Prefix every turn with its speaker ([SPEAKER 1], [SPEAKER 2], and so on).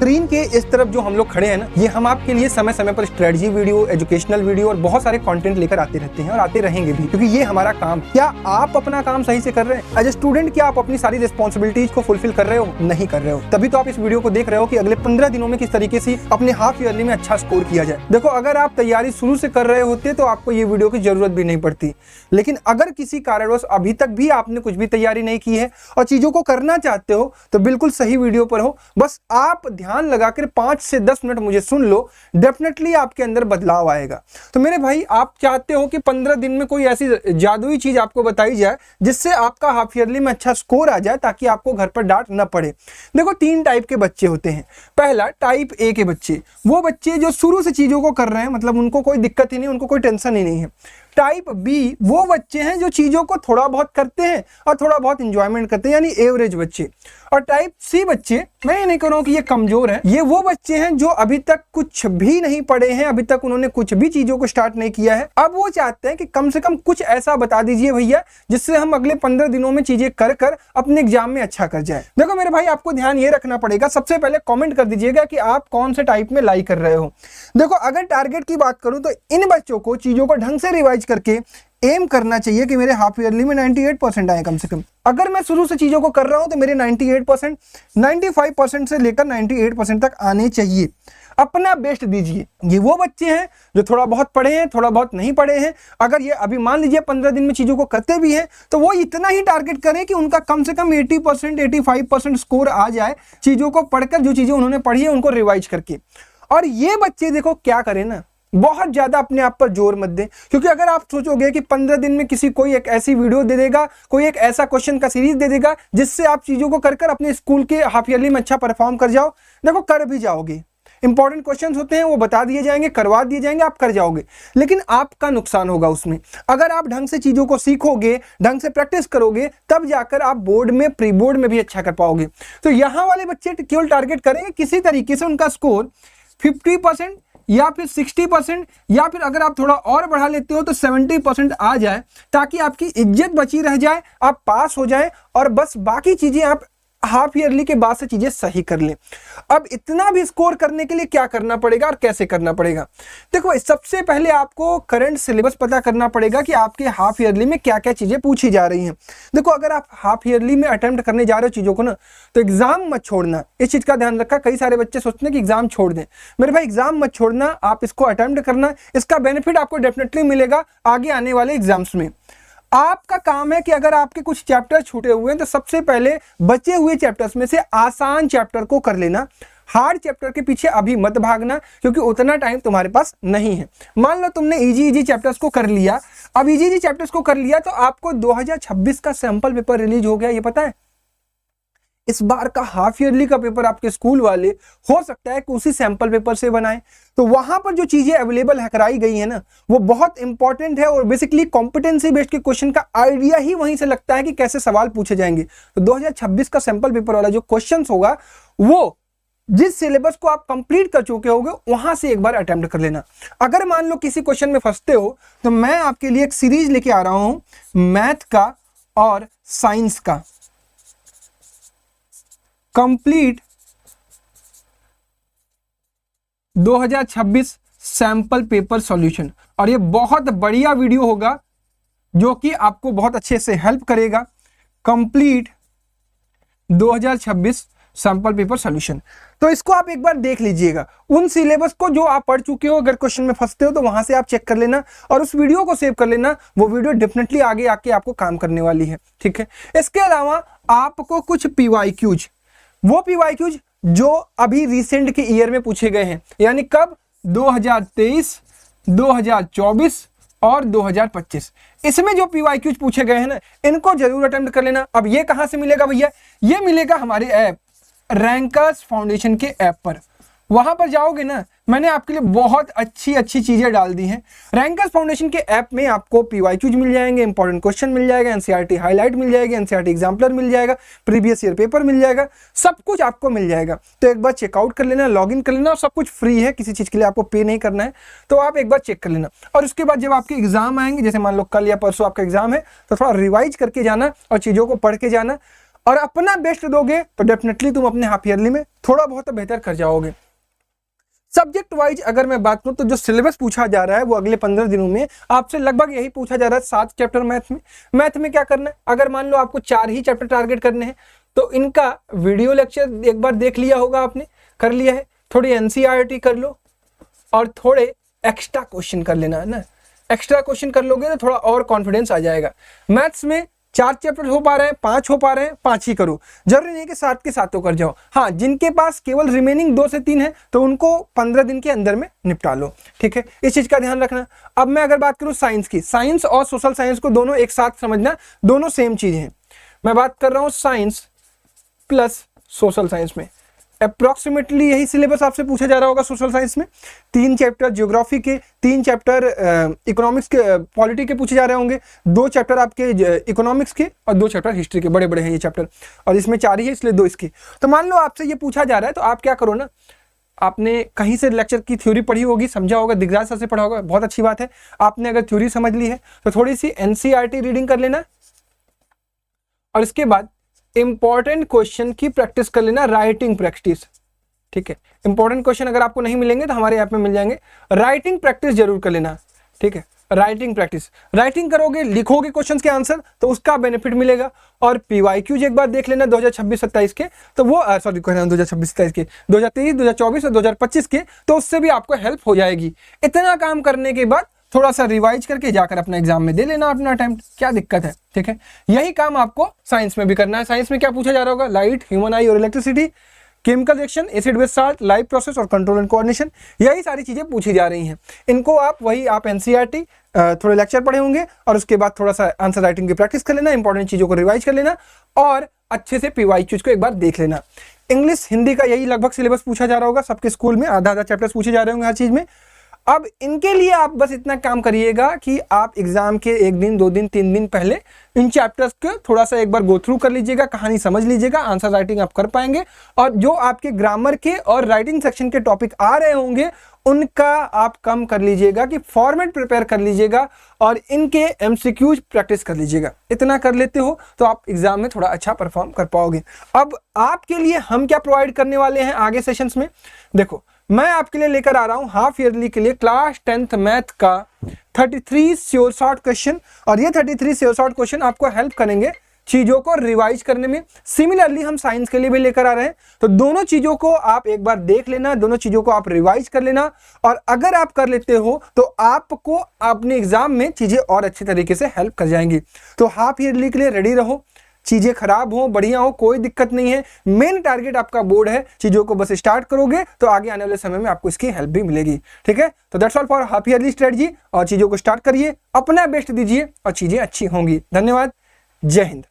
[SPEAKER 1] Screen के इस तरफ जो हम लोग खड़े हैं ना, ये हम आपके लिए समय समय पर स्ट्रेटजी वीडियो, एजुकेशनल वीडियो और बहुत सारे कंटेंट लेकर आते रहते हैं और आते रहेंगे भी, क्योंकि ये हमारा काम। क्या आप अपना काम सही से कर रहे हैं? एज ए स्टूडेंट क्या आप अपनी सारी रिस्पॉन्सिबिलिटीज को फुलफिल कर रहे हो? नहीं कर रहे हो। तभी तो आप इस वीडियो को देख रहे हो कि अगले 15 दिनों में किस तरीके से अपने हाफ ईयरली में अच्छा स्कोर किया जाए। देखो, अगर आप तैयारी शुरू से कर रहे होते तो आपको ये वीडियो की जरूरत भी नहीं पड़ती, लेकिन अगर किसी कारणवश अभी तक भी आपने कुछ भी तैयारी नहीं की है और चीजों को करना चाहते हो तो बिल्कुल सही वीडियो पर हो। बस आप ध्यान लगाकर 5 से 10 मिनट मुझे सुन लो, डेफिनेटली आपके अंदर बदलाव आएगा। तो मेरे भाई, आप चाहते हो कि 15 दिन में कोई ऐसी जादुई चीज आपको बताई जाए जिससे आपका हाफ ईयरली में अच्छा स्कोर आ जाए, ताकि आपको घर पर डांट न पड़े। देखो, 3 टाइप के बच्चे होते हैं। पहला, टाइप ए के बच्चे, वो बच्चे जो शुरू से चीजों को कर रहे हैं, मतलब उनको कोई दिक्कत ही नहीं, उनको कोई टेंशन ही नहीं है। टाइप बी, वो बच्चे हैं जो चीजों को थोड़ा बहुत करते हैं और थोड़ा बहुत इंजॉयमेंट करते हैं, यानी एवरेज बच्चे। और टाइप सी बच्चे, मैं ये नहीं कह रहा हूं कि ये कमजोर है, ये वो बच्चे हैं जो अभी तक कुछ भी नहीं पढ़े हैं, अभी तक उन्होंने कुछ भी चीजों को स्टार्ट नहीं किया है। अब वो चाहते हैं कि कम से कम कुछ ऐसा बता दीजिए भैया जिससे हम अगले 15 दिनों में चीजें कर कर अपने एग्जाम में अच्छा कर जाए। देखो मेरे भाई, आपको ध्यान ये रखना पड़ेगा, सबसे पहले कॉमेंट कर दीजिएगा कि आप कौन से टाइप में लाई कर रहे हो। देखो, अगर टारगेट की बात करूं तो इन बच्चों को चीजों को ढंग से रिवाइज करके एम करना चाहिए कि मेरे हाफ ईयरली में 98% आए कम से कम। अगर मैं शुरू से चीजों को कर रहा हूं तो मेरे 98%, 95% से लेकर 98% तक आने चाहिए। अपना बेस्ट दीजिए। ये वो बच्चे हैं जो थोड़ा बहुत पढ़े हैं, थोड़ा बहुत नहीं पढ़े हैं। अगर ये अभी मान लीजिए 15 दिन में चीजों को करते भी हैं तो वो इतना ही टारगेट करें कि उनका कम से कम 80%, 85% स्कोर आ जाए, चीजों को पढ़कर, जो चीजें उन्होंने पढ़ी है उनको रिवाइज करके। और ये बच्चे देखो क्या करें ना, बहुत ज्यादा अपने आप पर जोर मत दें, क्योंकि अगर आप सोचोगे कि 15 दिन में किसी कोई एक ऐसी वीडियो दे देगा, कोई एक ऐसा क्वेश्चन का सीरीज दे देगा जिससे आप चीजों को कर कर अपने स्कूल के हाफ ईयरली में अच्छा परफॉर्म कर जाओ, देखो कर भी जाओगे। इंपॉर्टेंट क्वेश्चंस होते हैं, वो बता दिए जाएंगे, करवा दिए जाएंगे, आप कर जाओगे, लेकिन आपका नुकसान होगा उसमें। अगर आप ढंग से चीजों को सीखोगे, ढंग से प्रैक्टिस करोगे, तब जाकर आप बोर्ड में, प्री बोर्ड में भी अच्छा कर पाओगे। तो यहां वाले बच्चे केवल टारगेट करेंगे किसी तरीके से उनका स्कोर 50% या फिर 60%, या फिर अगर आप थोड़ा और बढ़ा लेते हो तो 70% आ जाए, ताकि आपकी इज्जत बची रह जाए, आप पास हो जाए और बस बाकी चीजें आप हाफ ईयरली के बाद से चीजें सही कर लें। अब इतना भी स्कोर करने के लिए क्या करना पड़ेगा और कैसे करना पड़ेगा? देखो, सबसे पहले आपको करंट सिलेबस पता करना पड़ेगा कि आपके हाफ ईयरली में क्या क्या चीजें पूछी जा रही हैं। देखो, अगर आप हाफ ईयरली में अटेम्प्ट करने जा रहे हो चीजों को ना, तो एग्जाम मत छोड़ना। इस चीज का ध्यान रखा, कई सारे बच्चे सोचते हैं कि एग्जाम छोड़ दें। मेरे भाई, एग्जाम मत छोड़ना, आप इसको अटेम्प्ट करना, इसका बेनिफिट आपको डेफिनेटली मिलेगा आगे आने वाले एग्जाम्स में। आपका काम है कि अगर आपके कुछ चैप्टर छूटे हुए हैं तो सबसे पहले बचे हुए चैप्टर्स में से आसान चैप्टर को कर लेना। हार्ड चैप्टर के पीछे अभी मत भागना, क्योंकि उतना टाइम तुम्हारे पास नहीं है। मान लो तुमने इजी चैप्टर्स को कर लिया, अब इजी चैप्टर्स को कर लिया तो आपको 2026 का सैंपल पेपर रिलीज हो गया, ये पता है? इस बार का हाफ ईयरली का पेपर आपके स्कूल वाले हो सकता है कि उसी सैंपल पेपर से बनाएं। तो वहां पर जो चीजें अवेलेबल है, कराई गई है ना, वो बहुत इंपॉर्टेंट है और बेसिकली कॉम्पिटेंसी बेस्ड के क्वेश्चन का आइडिया ही वहीं से लगता है कि कैसे सवाल पूछे जाएंगे। तो 2026 का सैंपल पेपर वाला जो क्वेश्चन होगा, वो जिस सिलेबस को आप कंप्लीट कर चुके होगे वहां से एक बार अटेम्प्ट कर लेना। अगर मान लो किसी क्वेश्चन में फंसते हो तो मैं आपके लिए एक सीरीज लेके आ रहा हूं मैथ का और साइंस का, कंप्लीट 2026 सैंपल पेपर सॉल्यूशन। और ये बहुत बढ़िया वीडियो होगा जो कि आपको बहुत अच्छे से हेल्प करेगा। कंप्लीट 2026 सैंपल पेपर सॉल्यूशन, तो इसको आप एक बार देख लीजिएगा। उन सिलेबस को जो आप पढ़ चुके हो, अगर क्वेश्चन में फंसते हो तो वहां से आप चेक कर लेना और उस वीडियो को सेव कर लेना। वो वीडियो डेफिनेटली आगे आके आपको काम करने वाली है, ठीक है? इसके अलावा आपको कुछ पीवाईक्यूज, वो पीवाईक्यूज जो अभी रिसेंट के ईयर में पूछे गए हैं, यानी कब? 2023, 2024 और 2025, इसमें जो पीवाईक्यूज पूछे गए हैं ना, इनको जरूर अटेम्प्ट कर लेना। अब ये कहां से मिलेगा भैया? ये मिलेगा हमारे ऐप रैंकर्स फाउंडेशन के ऐप पर। वहां पर जाओगे ना, मैंने आपके लिए बहुत अच्छी चीजें डाल दी हैं। रैंकर्स फाउंडेशन के ऐप में आपको पीवाईक्यूज मिल जाएंगे, इंपॉर्टेंट क्वेश्चन मिल जाएगा, एनसीईआरटी हाईलाइट मिल जाएगी, एनसीईआरटी एग्जाम्पलर मिल जाएगा, प्रीवियस ईयर पेपर मिल जाएगा, सब कुछ आपको मिल जाएगा। तो एक बार चेकआउट कर लेना, लॉगिन कर लेना, और सब कुछ फ्री है, किसी चीज के लिए आपको पे नहीं करना है। तो आप एक बार चेक कर लेना और उसके बाद जब आपके एग्जाम आएंगे, जैसे मान लो कल या परसों आपका एग्जाम है, तो थोड़ा रिवाइज करके जाना और चीजों को पढ़ के जाना। और अपना बेस्ट दोगे तो डेफिनेटली तुम अपने हाफ ईयरली में थोड़ा बहुत बेहतर कर जाओगे। सब्जेक्ट वाइज अगर मैं बात करूं तो जो सिलेबस पूछा जा रहा है वो अगले 15 दिनों में आपसे लगभग यही पूछा जा रहा है। 7 चैप्टर मैथ में क्या करना है, अगर मान लो आपको 4 ही चैप्टर टारगेट करने हैं तो इनका वीडियो लेक्चर एक बार देख लिया होगा आपने, कर लिया है, थोड़ी एनसीईआरटी कर लो और थोड़े एक्स्ट्रा क्वेश्चन कर लेना है ना। एक्स्ट्रा क्वेश्चन कर लोगे तो थोड़ा और कॉन्फिडेंस आ जाएगा। मैथ्स में 4 चैप्टर हो पा रहे हैं, 5 हो पा रहे हैं, 5 ही करो, जरूरी नहीं कि 7 के 7 कर जाओ। हाँ, जिनके पास केवल रिमेनिंग 2 से 3 है तो उनको 15 दिन के अंदर में निपटा लो, ठीक है, इस चीज का ध्यान रखना। अब मैं अगर बात करूं साइंस की, साइंस और सोशल साइंस को दोनों एक साथ समझना, दोनों सेम चीज है। मैं बात कर रहा हूं साइंस प्लस सोशल साइंस में अप्रोक्सीमेटली यही सिलेबस आपसे पूछा जा रहा होगा। सोशल साइंस में 3 चैप्टर ज्योग्राफी के, 3 चैप्टर इकोनॉमिक्स के, पॉलिटी के पूछे जा रहे होंगे, 2 चैप्टर आपके इकोनॉमिक्स के और 2 चैप्टर हिस्ट्री के। बड़े बड़े हैं ये चैप्टर और इसमें 4 ही है इसलिए 2 इसके। तो मान लो आपसे ये पूछा जा रहा है तो आप क्या करो ना, आपने कहीं से लेक्चर की थ्योरी पढ़ी होगी, समझा होगा, दिग्राज सर से पढ़ा होगा, बहुत अच्छी बात है। आपने अगर थ्योरी समझ ली है तो थोड़ी सी एनसीईआरटी रीडिंग कर लेना और इसके बाद इंपॉर्टेंट क्वेश्चन की प्रैक्टिस कर लेना, राइटिंग प्रैक्टिस, ठीक है। इंपॉर्टेंट क्वेश्चन अगर आपको नहीं मिलेंगे तो हमारे ऐप में मिल जाएंगे, राइटिंग प्रैक्टिस जरूर कर लेना, ठीक है। राइटिंग प्रैक्टिस, राइटिंग करोगे, लिखोगे क्वेश्चंस के आंसर तो उसका बेनिफिट मिलेगा। और पीवाईक्यूज एक बार देख लेना 2026-27 के, तो वो 2026-27 के, 2023, 2024 और 2025 के, तो उससे भी आपको हेल्प हो जाएगी। इतना काम करने के बाद थोड़ा सा रिवाइज करके जाकर अपना एग्जाम में दे लेना अपना अटेम्प्ट, क्या दिक्कत है, ठीक है। यही काम आपको साइंस में भी करना है। साइंस में क्या पूछा जा रहा होगा, लाइट, ह्यूमन आई और electricity, chemical reaction, acid base salt, live process और कंट्रोल एंड कोऑर्डिनेशन, यही सारी चीजें पूछी जा रही हैं। इनको आप एनसीईआरटी थोड़े लेक्चर पढ़े होंगे और उसके बाद थोड़ा सा आंसर राइटिंग की प्रैक्टिस कर लेना, इंपॉर्टेंट चीजों को रिवाइज कर लेना और अच्छे से पीवाईक्यूज को एक बार देख लेना। इंग्लिश हिंदी का यही लगभग सिलेबस पूछा जा रहा होगा सबके स्कूल में, आधा चैप्टर्स पूछे जा रहे होंगे हर चीज में। अब इनके लिए आप बस इतना काम करिएगा कि आप एग्जाम के 1 दिन 2 दिन 3 दिन पहले इन चैप्टर्स को थोड़ा सा एक बार गो थ्रू कर लीजिएगा, कहानी समझ लीजिएगा, आंसर राइटिंग आप कर पाएंगे। और जो आपके ग्रामर के और राइटिंग सेक्शन के टॉपिक आ रहे होंगे उनका आप कम कर लीजिएगा, कि फॉर्मेट प्रिपेयर कर लीजिएगा और इनके एमसीक्यूज प्रैक्टिस कर लीजिएगा। इतना कर लेते हो तो आप एग्जाम में थोड़ा अच्छा परफॉर्म कर पाओगे। अब आपके लिए हम क्या प्रोवाइड करने वाले हैं आगे सेशंस में, देखो मैं आपके लिए लेकर आ रहा हूं हाफ ईयरली के लिए क्लास 10th मैथ का 33 श्योर शॉर्ट क्वेश्चन, और ये 33 श्योर शॉर्ट क्वेश्चन आपको हेल्प करेंगे चीजों को रिवाइज करने में। सिमिलरली हम साइंस के लिए भी लेकर आ रहे हैं, तो दोनों चीजों को आप एक बार देख लेना, दोनों चीजों को आप रिवाइज कर लेना, और अगर आप कर लेते हो तो आपको अपने एग्जाम में चीजें और अच्छे तरीके से हेल्प कर जाएंगी। तो हाफ ईयरली के लिए रेडी रहो, चीजें खराब हो बढ़िया हो कोई दिक्कत नहीं है, मेन टारगेट आपका बोर्ड है। चीजों को बस स्टार्ट करोगे तो आगे आने वाले समय में आपको इसकी हेल्प भी मिलेगी, ठीक है। तो that's all for half yearly strategy, और चीजों को स्टार्ट करिए, अपना बेस्ट दीजिए और चीजें अच्छी होंगी। धन्यवाद, जय हिंद।